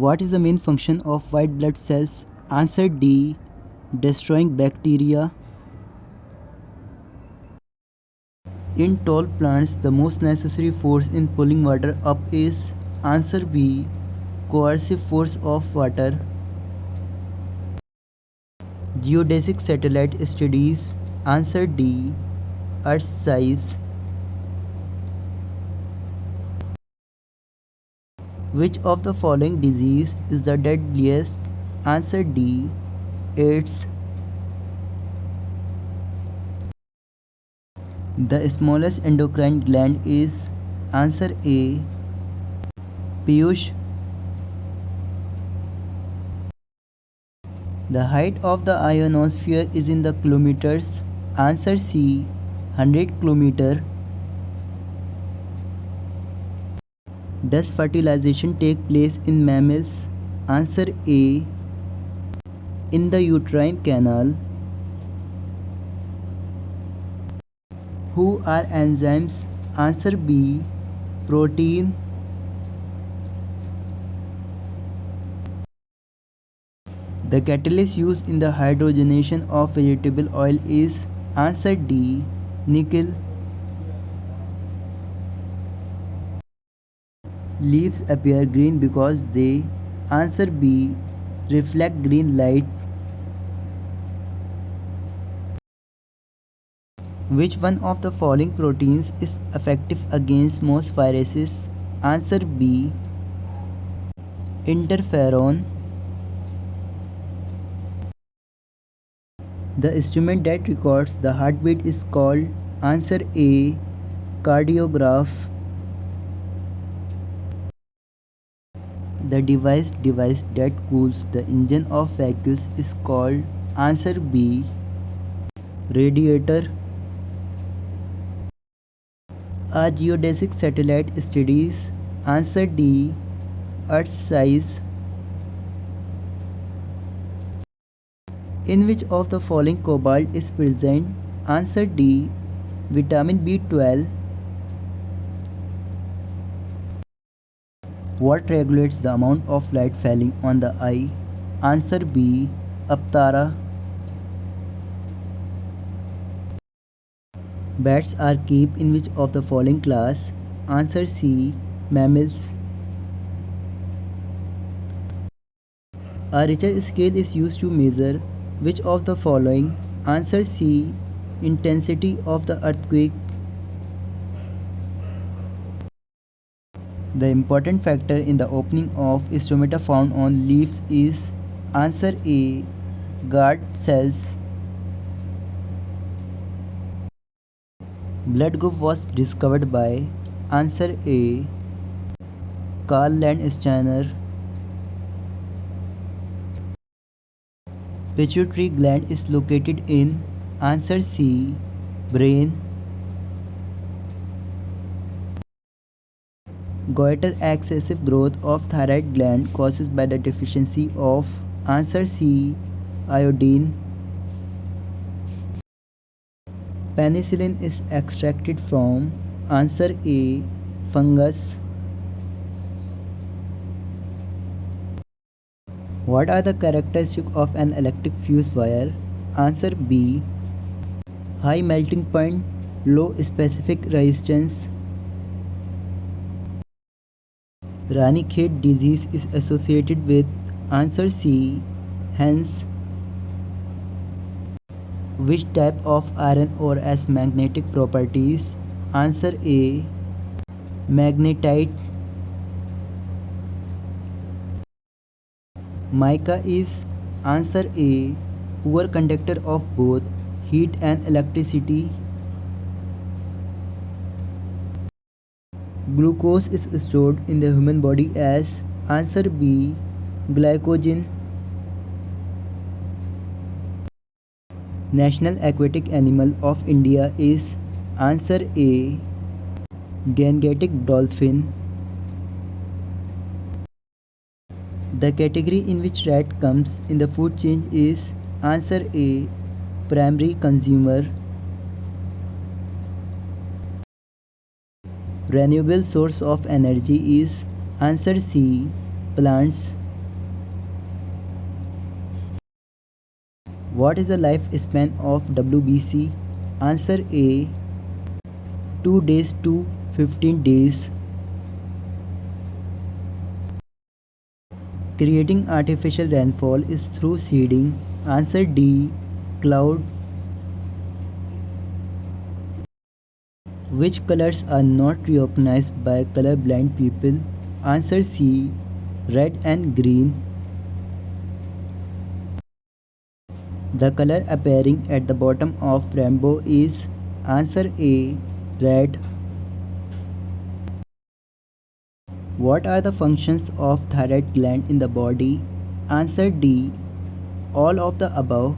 What is the main function of white blood cells? Answer D. Destroying bacteria. In tall plants, the most necessary force in pulling water up is answer B. Coercive force of water. Geodesic satellite studies. Answer D. Earth's size. Which of the following disease is the deadliest? Answer D. AIDS. The smallest endocrine gland is answer A. Piyush. The height of the ionosphere is in the kilometers. Answer C. 100 km. Does fertilization take place in mammals? Answer A. In the uterine canal. Who are enzymes? Answer B. Protein. The catalyst used in the hydrogenation of vegetable oil is answer D. Nickel. Leaves appear green because they answer B. Reflect green light. Which one of the following proteins is effective against most viruses? Answer B. Interferon. The instrument that records the heartbeat is called answer A. Cardiograph. The device that cools the engine of vehicles is called answer B. Radiator. A geodesic satellite studies answer D. Earth's size. In which of the following cobalt is present? Answer D. Vitamin B12. What regulates the amount of light falling on the eye? Answer B. Aptara. Bats are kept in which of the following class? Answer C. Mammals. A Richter scale is used to measure which of the following? Answer C. Intensity of the earthquake. The important factor in the opening of stomata found on leaves is answer A. Guard cells. Blood group was discovered by answer A. Carl Landsteiner. Pituitary gland is located in answer C. Brain. Goiter excessive growth of thyroid gland caused by the deficiency of answer C. Iodine. Penicillin is extracted from answer A. Fungus. What are the characteristics of an electric fuse wire? Answer B. High melting point, low specific resistance. Ranikhet disease is associated with answer C. Hence, which type of iron ore has magnetic properties? Answer A. Magnetite. Mica is answer A. Poor conductor of both heat and electricity. Glucose is stored in the human body as answer B. Glycogen. National aquatic animal of India is answer A. Gangetic dolphin. The category in which rat comes in the food chain is answer A. Primary consumer. Renewable source of energy is answer C. Plants. What is the lifespan of WBC? Answer A 2 days to 15 days. Creating artificial rainfall is through seeding. Answer D cloud. Which colors are not recognized by colorblind people? Answer C red and green. The color appearing at the bottom of rainbow is answer A red. What are the functions of thyroid gland in the body? Answer D all of the above.